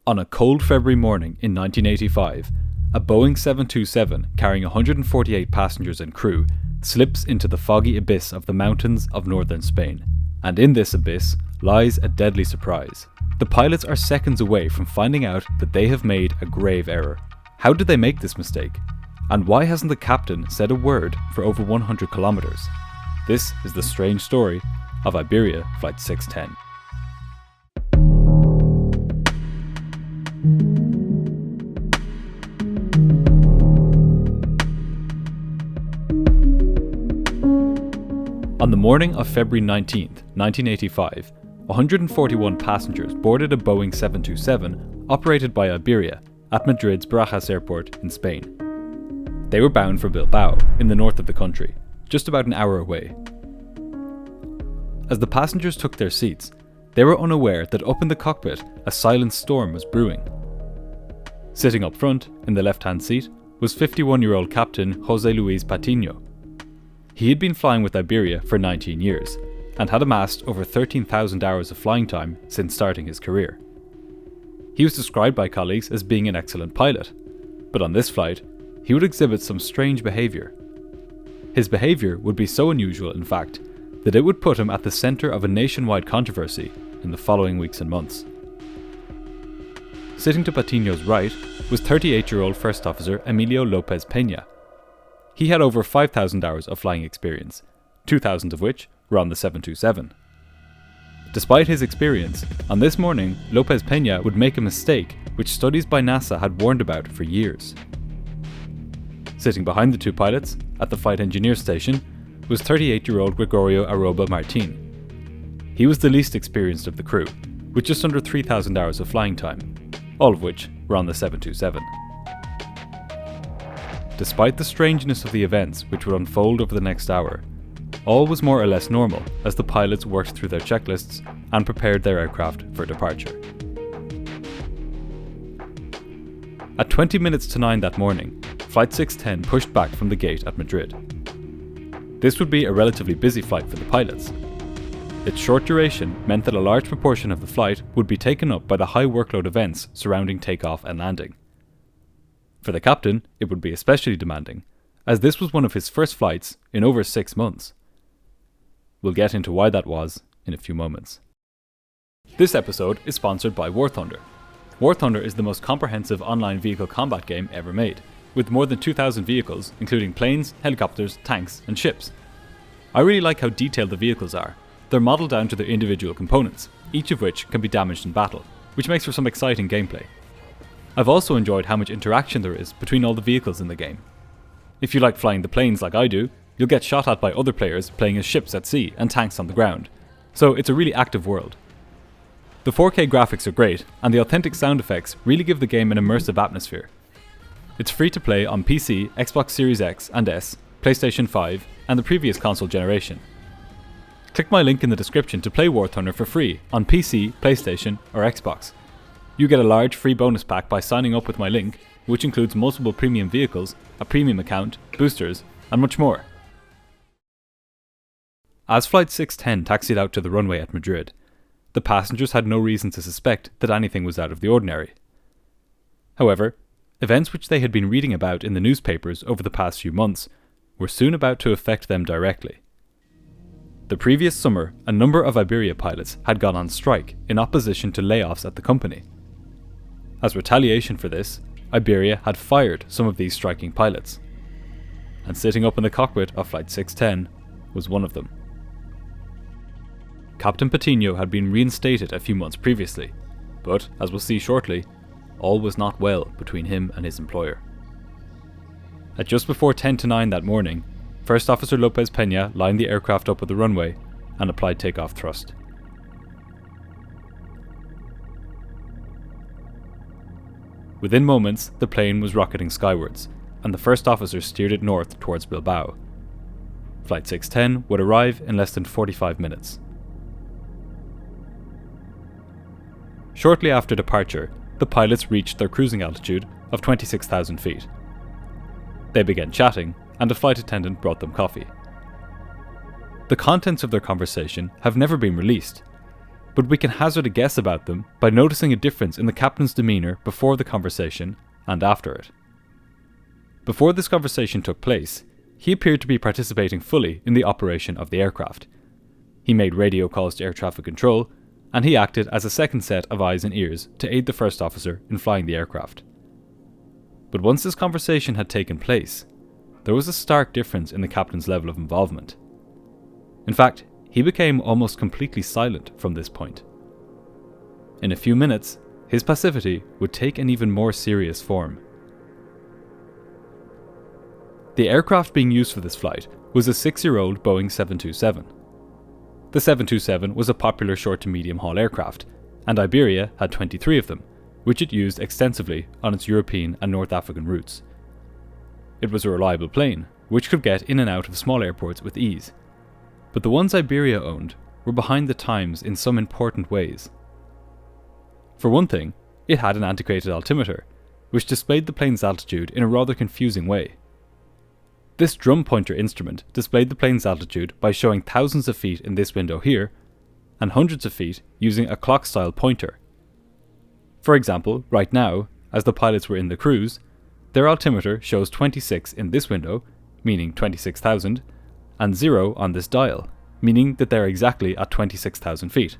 On a cold February morning in 1985, a Boeing 727 carrying 148 passengers and crew slips into the foggy abyss of the mountains of northern Spain. And in this abyss lies a deadly surprise. The pilots are seconds away from finding out that they have made a grave error. How did they make this mistake? And why hasn't the captain said a word for over 100 kilometres? This is the strange story of Iberia Flight 610. On the morning of February 19th, 1985, 141 passengers boarded a Boeing 727 operated by Iberia at Madrid's Barajas airport in Spain. They were bound for Bilbao, in the north of the country, just about an hour away. As the passengers took their seats, they were unaware that up in the cockpit a silent storm was brewing. Sitting up front, in the left-hand seat, was 51-year-old Captain José Luis Patiño. He had been flying with Iberia for 19 years, and had amassed over 13,000 hours of flying time since starting his career. He was described by colleagues as being an excellent pilot, but on this flight, he would exhibit some strange behaviour. His behaviour would be so unusual, in fact, that it would put him at the centre of a nationwide controversy in the following weeks and months. Sitting to Patiño's right was 38-year-old First Officer Emilio López Peña. He had over 5,000 hours of flying experience, 2,000 of which were on the 727. Despite his experience, on this morning, López Peña would make a mistake which studies by NASA had warned about for years. Sitting behind the two pilots, at the flight engineer station, was 38-year-old Gregorio Arroba Martin. He was the least experienced of the crew, with just under 3,000 hours of flying time, all of which were on the 727. Despite the strangeness of the events which would unfold over the next hour, all was more or less normal as the pilots worked through their checklists and prepared their aircraft for departure. At 20 minutes to 9 that morning, Flight 610 pushed back from the gate at Madrid. This would be a relatively busy flight for the pilots. Its short duration meant that a large proportion of the flight would be taken up by the high workload events surrounding takeoff and landing. For the captain, it would be especially demanding, as this was one of his first flights in over 6 months. We'll get into why that was in a few moments. This episode is sponsored by War Thunder. War Thunder is the most comprehensive online vehicle combat game ever made, with more than 2,000 vehicles, including planes, helicopters, tanks, and ships. I really like how detailed the vehicles are. They're modelled down to their individual components, each of which can be damaged in battle, which makes for some exciting gameplay. I've also enjoyed how much interaction there is between all the vehicles in the game. If you like flying the planes like I do, you'll get shot at by other players playing as ships at sea and tanks on the ground, so it's a really active world. The 4K graphics are great, and the authentic sound effects really give the game an immersive atmosphere. It's free to play on PC, Xbox Series X and S, PlayStation 5, and the previous console generation. Click my link in the description to play War Thunder for free on PC, PlayStation, or Xbox. You get a large free bonus pack by signing up with my link, which includes multiple premium vehicles, a premium account, boosters, and much more. As Flight 610 taxied out to the runway at Madrid, the passengers had no reason to suspect that anything was out of the ordinary. However, events which they had been reading about in the newspapers over the past few months were soon about to affect them directly. The previous summer, a number of Iberia pilots had gone on strike in opposition to layoffs at the company. As retaliation for this, Iberia had fired some of these striking pilots, and sitting up in the cockpit of Flight 610 was one of them. Captain Patiño had been reinstated a few months previously, but, as we'll see shortly, all was not well between him and his employer. At just before 10 to 9 that morning, First Officer López Peña lined the aircraft up at the runway and applied takeoff thrust. Within moments, the plane was rocketing skywards, and the first officer steered it north towards Bilbao. Flight 610 would arrive in less than 45 minutes. Shortly after departure, the pilots reached their cruising altitude of 26,000 feet. They began chatting, and a flight attendant brought them coffee. The contents of their conversation have never been released, but we can hazard a guess about them by noticing a difference in the captain's demeanour before the conversation and after it. Before this conversation took place, he appeared to be participating fully in the operation of the aircraft. He made radio calls to air traffic control, and he acted as a second set of eyes and ears to aid the first officer in flying the aircraft. But once this conversation had taken place, there was a stark difference in the captain's level of involvement. In fact, he became almost completely silent from this point. In a few minutes, his passivity would take an even more serious form. The aircraft being used for this flight was a 6-year-old Boeing 727. The 727 was a popular short to medium haul aircraft, and Iberia had 23 of them, which it used extensively on its European and North African routes. It was a reliable plane, which could get in and out of small airports with ease. But the ones Iberia owned were behind the times in some important ways. For one thing, it had an antiquated altimeter, which displayed the plane's altitude in a rather confusing way. This drum pointer instrument displayed the plane's altitude by showing thousands of feet in this window here, and hundreds of feet using a clock-style pointer. For example, right now, as the pilots were in the cruise, their altimeter shows 26 in this window, meaning 26,000, and 0 on this dial, meaning that they're exactly at 26,000 feet.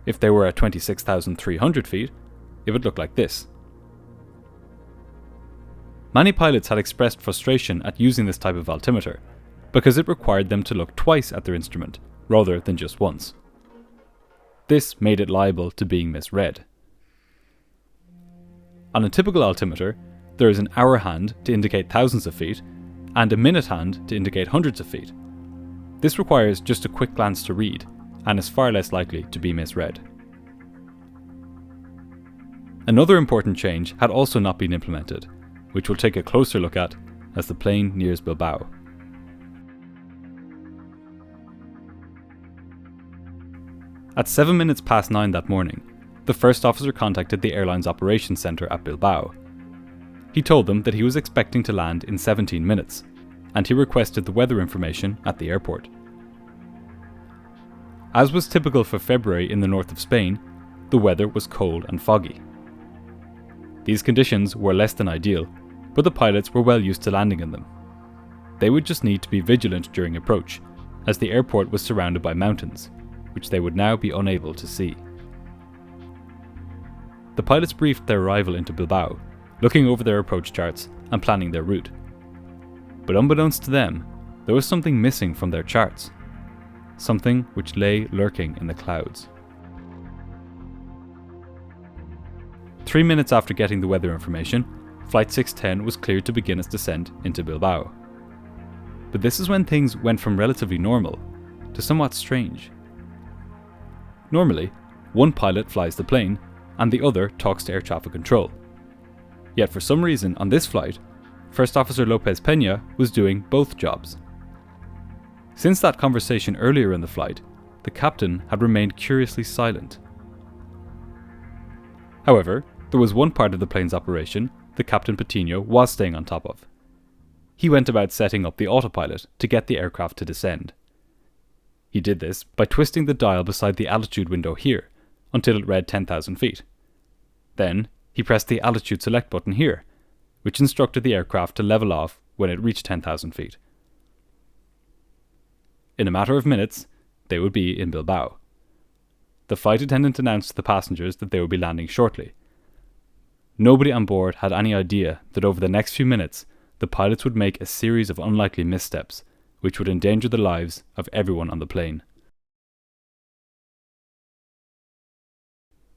If they were at 26,300 feet, it would look like this. Many pilots had expressed frustration at using this type of altimeter, because it required them to look twice at their instrument, rather than just once. This made it liable to being misread. On a typical altimeter, there is an hour hand to indicate thousands of feet, and a minute hand to indicate hundreds of feet. This requires just a quick glance to read, and is far less likely to be misread. Another important change had also not been implemented, which we'll take a closer look at as the plane nears Bilbao. At 7 minutes past 9 that morning, the first officer contacted the airline's operations centre at Bilbao. He told them that he was expecting to land in 17 minutes, and he requested the weather information at the airport. As was typical for February in the north of Spain, the weather was cold and foggy. These conditions were less than ideal, but the pilots were well used to landing in them. They would just need to be vigilant during approach, as the airport was surrounded by mountains, which they would now be unable to see. The pilots briefed their arrival into Bilbao, looking over their approach charts and planning their route. But unbeknownst to them, there was something missing from their charts. Something which lay lurking in the clouds. 3 minutes after getting the weather information, Flight 610 was cleared to begin its descent into Bilbao. But this is when things went from relatively normal to somewhat strange. Normally, one pilot flies the plane and the other talks to air traffic control. Yet for some reason on this flight, First Officer Lopez Peña was doing both jobs. Since that conversation earlier in the flight, the captain had remained curiously silent. However, there was one part of the plane's operation that Captain Patino was staying on top of. He went about setting up the autopilot to get the aircraft to descend. He did this by twisting the dial beside the altitude window here until it read 10,000 feet. Then, he pressed the altitude select button here, which instructed the aircraft to level off when it reached 10,000 feet. In a matter of minutes, they would be in Bilbao. The flight attendant announced to the passengers that they would be landing shortly. Nobody on board had any idea that over the next few minutes, the pilots would make a series of unlikely missteps, which would endanger the lives of everyone on the plane.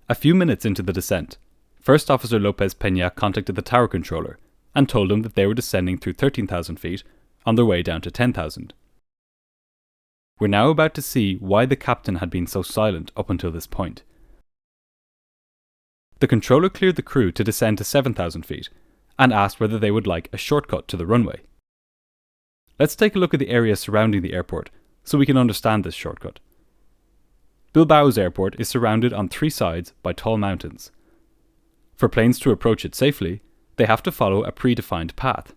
A few minutes into the descent, First Officer Lopez Peña contacted the tower controller and told him that they were descending through 13,000 feet on their way down to 10,000. We're now about to see why the captain had been so silent up until this point. The controller cleared the crew to descend to 7,000 feet and asked whether they would like a shortcut to the runway. Let's take a look at the area surrounding the airport so we can understand this shortcut. Bilbao's airport is surrounded on 3 sides by tall mountains. For planes to approach it safely, they have to follow a predefined path.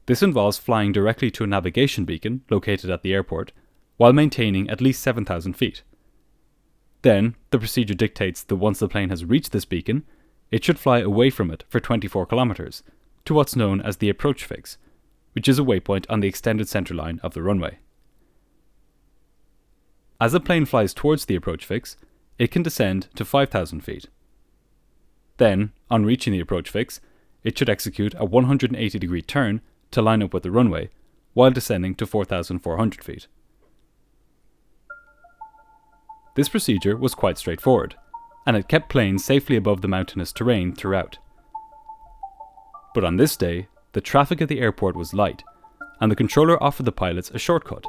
This involves flying directly to a navigation beacon located at the airport while maintaining at least 7,000 feet. Then, the procedure dictates that once the plane has reached this beacon, it should fly away from it for 24 kilometres, to what's known as the approach fix, which is a waypoint on the extended centre line of the runway. As the plane flies towards the approach fix, it can descend to 5,000 feet. Then, on reaching the approach fix, it should execute a 180-degree turn to line up with the runway, while descending to 4,400 feet. This procedure was quite straightforward, and it kept planes safely above the mountainous terrain throughout. But on this day, the traffic at the airport was light, and the controller offered the pilots a shortcut.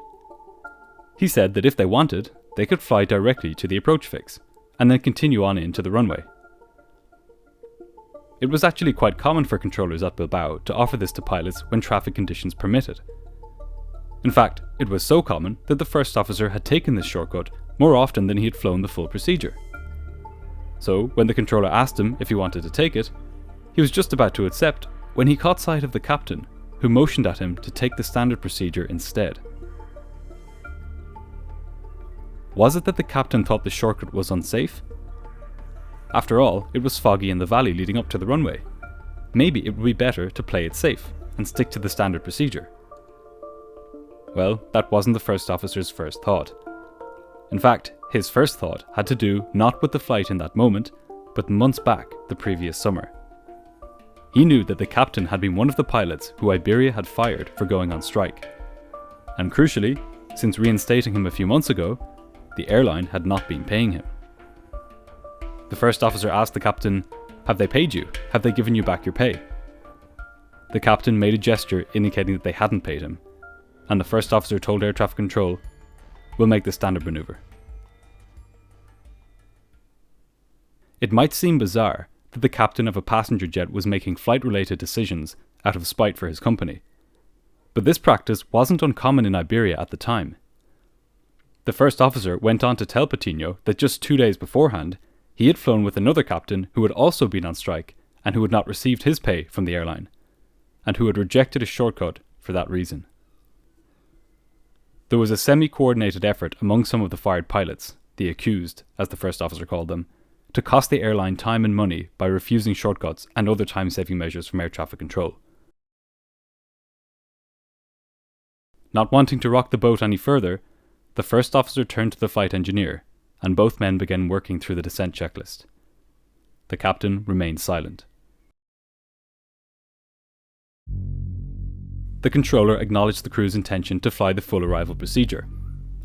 He said that if they wanted, they could fly directly to the approach fix, and then continue on into the runway. It was actually quite common for controllers at Bilbao to offer this to pilots when traffic conditions permitted. In fact, it was so common that the first officer had taken this shortcut more often than he had flown the full procedure. So, when the controller asked him if he wanted to take it, he was just about to accept when he caught sight of the captain, who motioned at him to take the standard procedure instead. Was it that the captain thought the shortcut was unsafe? After all, it was foggy in the valley leading up to the runway. Maybe it would be better to play it safe and stick to the standard procedure. Well, that wasn't the first officer's first thought. In fact, his first thought had to do not with the flight in that moment, but months back the previous summer. He knew that the captain had been one of the pilots who Iberia had fired for going on strike. And crucially, since reinstating him a few months ago, the airline had not been paying him. The first officer asked the captain, "Have they paid you? Have they given you back your pay?" The captain made a gesture indicating that they hadn't paid him, and the first officer told air traffic control, "We'll make the standard manoeuvre." It might seem bizarre that the captain of a passenger jet was making flight-related decisions out of spite for his company, but this practice wasn't uncommon in Iberia at the time. The first officer went on to tell Patino that just 2 days beforehand, he had flown with another captain who had also been on strike and who had not received his pay from the airline, and who had rejected a shortcut for that reason. There was a semi-coordinated effort among some of the fired pilots, the accused, as the first officer called them, to cost the airline time and money by refusing shortcuts and other time-saving measures from air traffic control. Not wanting to rock the boat any further, the first officer turned to the flight engineer, and both men began working through the descent checklist. The captain remained silent. The controller acknowledged the crew's intention to fly the full arrival procedure,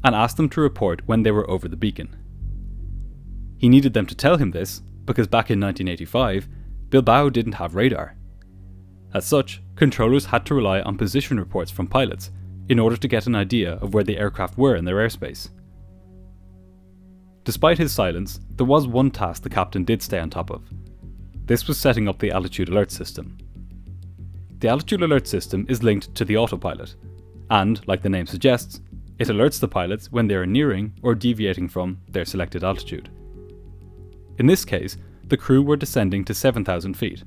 and asked them to report when they were over the beacon. He needed them to tell him this, because back in 1985, Bilbao didn't have radar. As such, controllers had to rely on position reports from pilots in order to get an idea of where the aircraft were in their airspace. Despite his silence, there was one task the captain did stay on top of. This was setting up the altitude alert system. The altitude alert system is linked to the autopilot, and, like the name suggests, it alerts the pilots when they are nearing or deviating from their selected altitude. In this case, the crew were descending to 7,000 feet.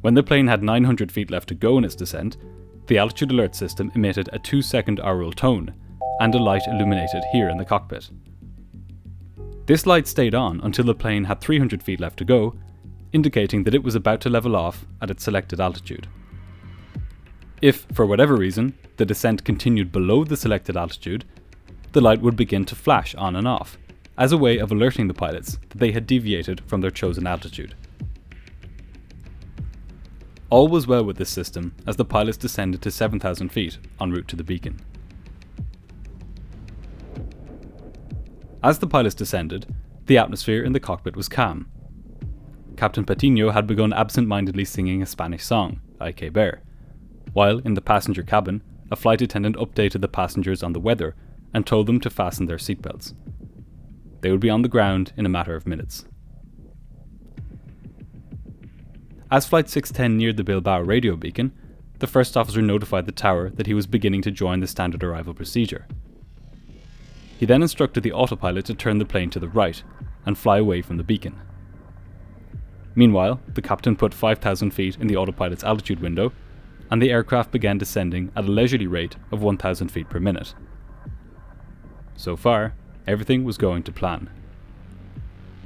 When the plane had 900 feet left to go in its descent, the altitude alert system emitted a 2-second aural tone, and a light illuminated here in the cockpit. This light stayed on until the plane had 300 feet left to go, indicating that it was about to level off at its selected altitude. If, for whatever reason, the descent continued below the selected altitude, the light would begin to flash on and off, as a way of alerting the pilots that they had deviated from their chosen altitude. All was well with this system as the pilots descended to 7,000 feet en route to the beacon. As the pilots descended, the atmosphere in the cockpit was calm. Captain Patino had begun absent-mindedly singing a Spanish song, Ik Bear, while in the passenger cabin, a flight attendant updated the passengers on the weather and told them to fasten their seatbelts. They would be on the ground in a matter of minutes. As Flight 610 neared the Bilbao radio beacon, the first officer notified the tower that he was beginning to join the standard arrival procedure. He then instructed the autopilot to turn the plane to the right and fly away from the beacon. Meanwhile, the captain put 5,000 feet in the autopilot's altitude window, and the aircraft began descending at a leisurely rate of 1,000 feet per minute. So far, everything was going to plan.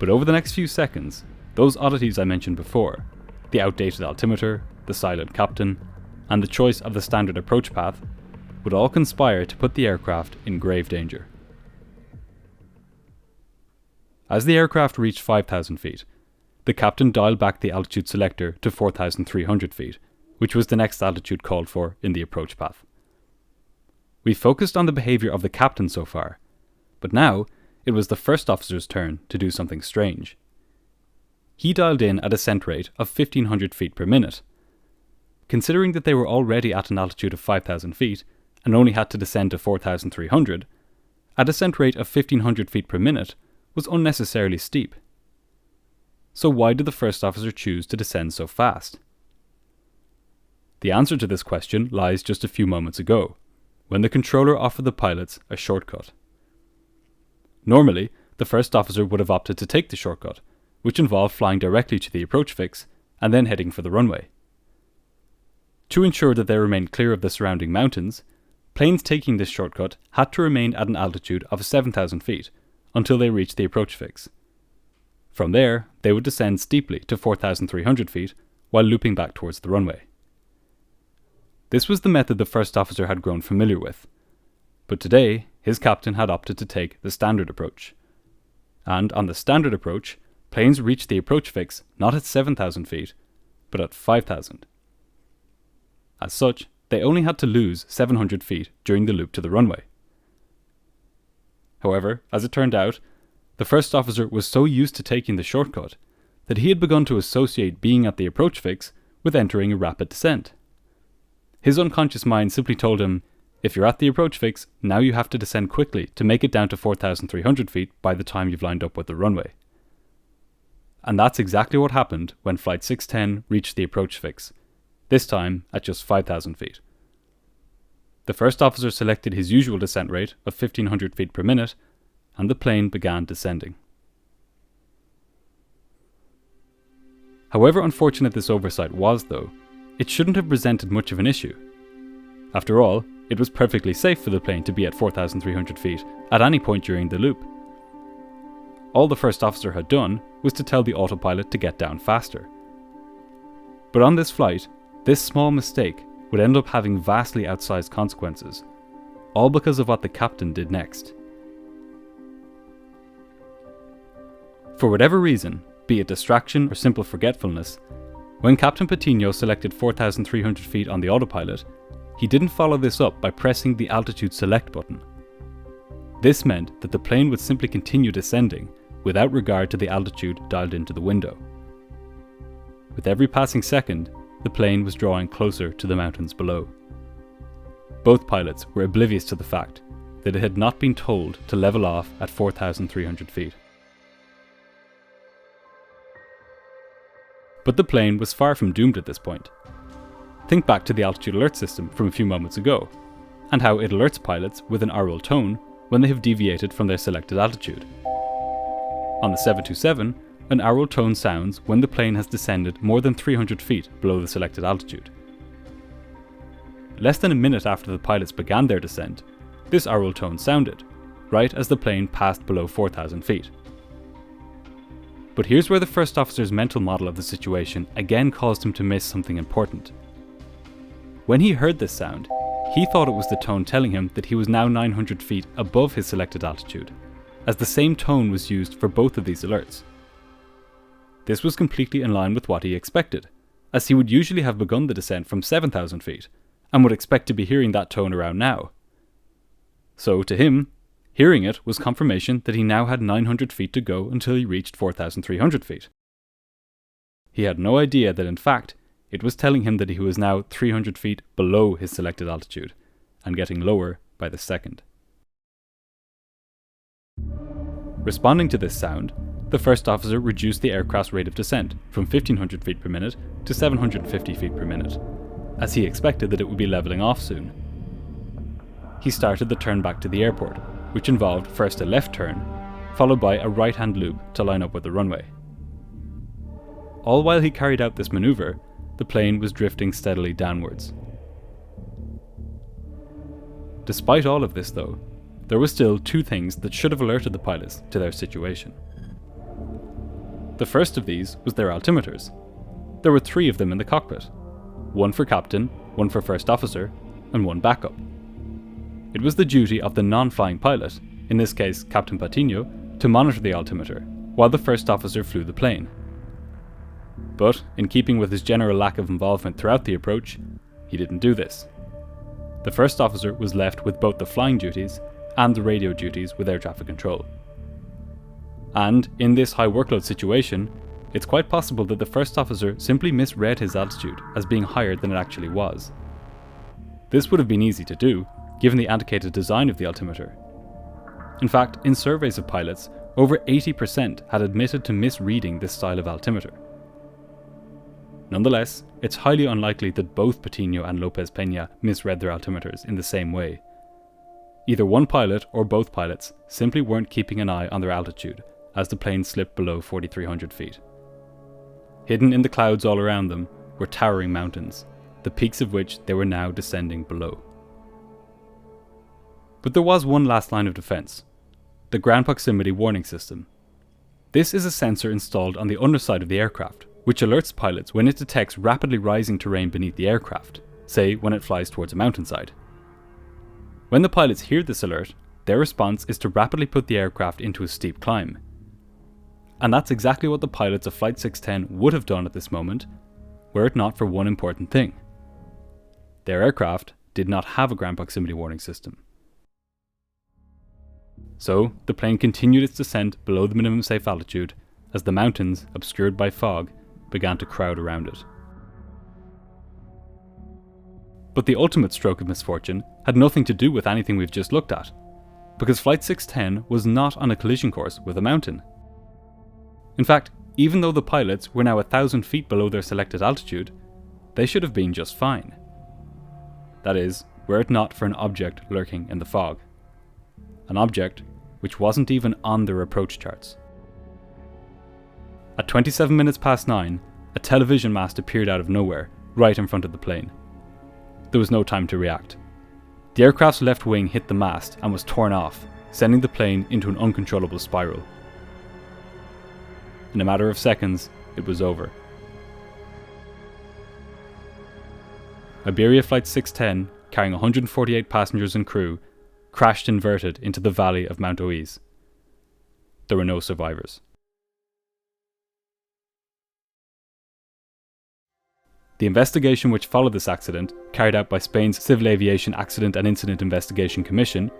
But over the next few seconds, those oddities I mentioned before, the outdated altimeter, the silent captain, and the choice of the standard approach path, would all conspire to put the aircraft in grave danger. As the aircraft reached 5,000 feet, the captain dialed back the altitude selector to 4,300 feet, which was the next altitude called for in the approach path. We focused on the behaviour of the captain so far, but now it was the first officer's turn to do something strange. He dialed in a descent rate of 1,500 feet per minute. Considering that they were already at an altitude of 5,000 feet and only had to descend to 4,300, a descent rate of 1,500 feet per minute was unnecessarily steep. So why did the first officer choose to descend so fast? The answer to this question lies just a few moments ago, when the controller offered the pilots a shortcut. Normally, the first officer would have opted to take the shortcut, which involved flying directly to the approach fix and then heading for the runway. To ensure that they remained clear of the surrounding mountains, planes taking this shortcut had to remain at an altitude of 7,000 feet until they reached the approach fix. From there, they would descend steeply to 4,300 feet while looping back towards the runway. This was the method the first officer had grown familiar with, but today his captain had opted to take the standard approach. And on the standard approach, planes reached the approach fix not at 7,000 feet, but at 5,000. As such, they only had to lose 700 feet during the loop to the runway. However, as it turned out, the first officer was so used to taking the shortcut that he had begun to associate being at the approach fix with entering a rapid descent. His unconscious mind simply told him, if you're at the approach fix, now you have to descend quickly to make it down to 4,300 feet by the time you've lined up with the runway. And that's exactly what happened when Flight 610 reached the approach fix, this time at just 5,000 feet. The first officer selected his usual descent rate of 1,500 feet per minute, and the plane began descending. However unfortunate this oversight was, though, it shouldn't have presented much of an issue. After all, it was perfectly safe for the plane to be at 4,300 feet at any point during the loop. All the first officer had done was to tell the autopilot to get down faster. But on this flight, this small mistake would end up having vastly outsized consequences, all because of what the captain did next. For whatever reason, be it distraction or simple forgetfulness, when Captain Patino selected 4,300 feet on the autopilot, he didn't follow this up by pressing the altitude select button. This meant that the plane would simply continue descending without regard to the altitude dialed into the window. With every passing second, the plane was drawing closer to the mountains below. Both pilots were oblivious to the fact that it had not been told to level off at 4,300 feet. But the plane was far from doomed at this point. Think back to the altitude alert system from a few moments ago, and how it alerts pilots with an aural tone when they have deviated from their selected altitude. On the 727, an aural tone sounds when the plane has descended more than 300 feet below the selected altitude. Less than a minute after the pilots began their descent, this aural tone sounded, right as the plane passed below 4,000 feet. But here's where the first officer's mental model of the situation again caused him to miss something important. When he heard this sound, he thought it was the tone telling him that he was now 900 feet above his selected altitude, as the same tone was used for both of these alerts. This was completely in line with what he expected, as he would usually have begun the descent from 7,000 feet, and would expect to be hearing that tone around now. So to him, hearing it was confirmation that he now had 900 feet to go until he reached 4,300 feet. He had no idea that in fact, it was telling him that he was now 300 feet below his selected altitude, and getting lower by the second. Responding to this sound, the first officer reduced the aircraft's rate of descent from 1,500 feet per minute to 750 feet per minute, as he expected that it would be levelling off soon. He started the turn back to the airport, which involved first a left turn, followed by a right-hand loop to line up with the runway. All while he carried out this manoeuvre, the plane was drifting steadily downwards. Despite all of this though, there were still two things that should have alerted the pilots to their situation. The first of these was their altimeters. There were 3 of them in the cockpit. 1 for captain, 1 for first officer, and 1 backup. It was the duty of the non-flying pilot, in this case Captain Patiño, to monitor the altimeter, while the first officer flew the plane. But, in keeping with his general lack of involvement throughout the approach, he didn't do this. The first officer was left with both the flying duties and the radio duties with air traffic control. And, in this high workload situation, it's quite possible that the first officer simply misread his altitude as being higher than it actually was. This would have been easy to do, given the antiquated design of the altimeter. In fact, in surveys of pilots, over 80% had admitted to misreading this style of altimeter. Nonetheless, it's highly unlikely that both Patiño and Lopez Peña misread their altimeters in the same way. Either one pilot or both pilots simply weren't keeping an eye on their altitude as the plane slipped below 4,300 feet. Hidden in the clouds all around them were towering mountains, the peaks of which they were now descending below. But there was one last line of defense: the ground proximity warning system. This is a sensor installed on the underside of the aircraft, which alerts pilots when it detects rapidly rising terrain beneath the aircraft, say when it flies towards a mountainside. When the pilots hear this alert, their response is to rapidly put the aircraft into a steep climb. And that's exactly what the pilots of Flight 610 would have done at this moment, were it not for one important thing. Their aircraft did not have a ground proximity warning system. So, the plane continued its descent below the minimum safe altitude as the mountains, obscured by fog, began to crowd around it. But the ultimate stroke of misfortune had nothing to do with anything we've just looked at, because Flight 610 was not on a collision course with a mountain. In fact, even though the pilots were now 1,000 feet below their selected altitude, they should have been just fine. That is, were it not for an object lurking in the fog. An object which wasn't even on their approach charts. At 27 minutes past 9, a television mast appeared out of nowhere, right in front of the plane. There was no time to react. The aircraft's left wing hit the mast and was torn off, sending the plane into an uncontrollable spiral. In a matter of seconds, it was over. Iberia Flight 610, carrying 148 passengers and crew, crashed inverted into the valley of Mount Oise. There were no survivors. The investigation which followed this accident, carried out by Spain's Civil Aviation Accident and Incident Investigation Commission,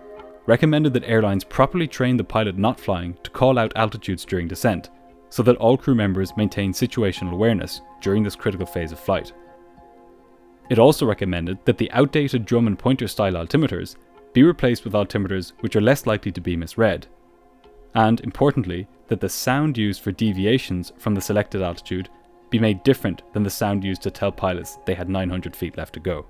recommended that airlines properly train the pilot not flying to call out altitudes during descent, so that all crew members maintain situational awareness during this critical phase of flight. It also recommended that the outdated drum and pointer style altimeters be replaced with altimeters which are less likely to be misread, and importantly, that the sound used for deviations from the selected altitude be made different than the sound used to tell pilots they had 900 feet left to go.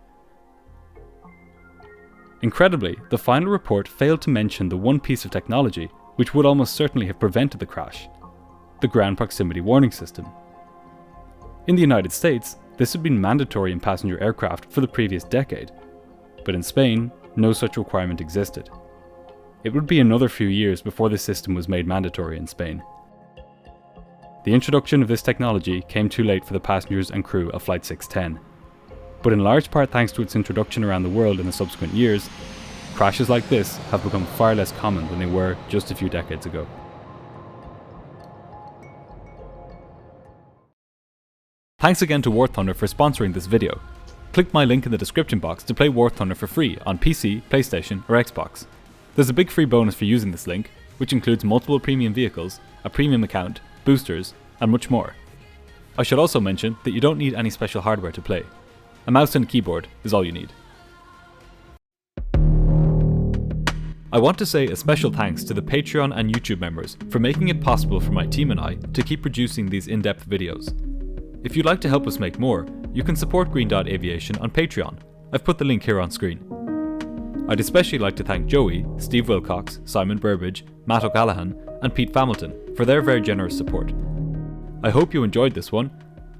Incredibly, the final report failed to mention the one piece of technology which would almost certainly have prevented the crash: the ground proximity warning system. In the United States, this had been mandatory in passenger aircraft for the previous decade, but in Spain, no such requirement existed. It would be another few years before this system was made mandatory in Spain. The introduction of this technology came too late for the passengers and crew of Flight 610, but in large part thanks to its introduction around the world in the subsequent years, crashes like this have become far less common than they were just a few decades ago. Thanks again to War Thunder for sponsoring this video. Click my link in the description box to play War Thunder for free on PC, PlayStation or Xbox. There's a big free bonus for using this link, which includes multiple premium vehicles, a premium account, boosters, and much more. I should also mention that you don't need any special hardware to play. A mouse and a keyboard is all you need. I want to say a special thanks to the Patreon and YouTube members for making it possible for my team and I to keep producing these in-depth videos. If you'd like to help us make more, you can support Green Dot Aviation on Patreon. I've put the link here on screen. I'd especially like to thank Joey, Steve Wilcox, Simon Burbage, Matt O'Callaghan, and Pete Familton for their very generous support. I hope you enjoyed this one,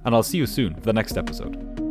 and I'll see you soon for the next episode.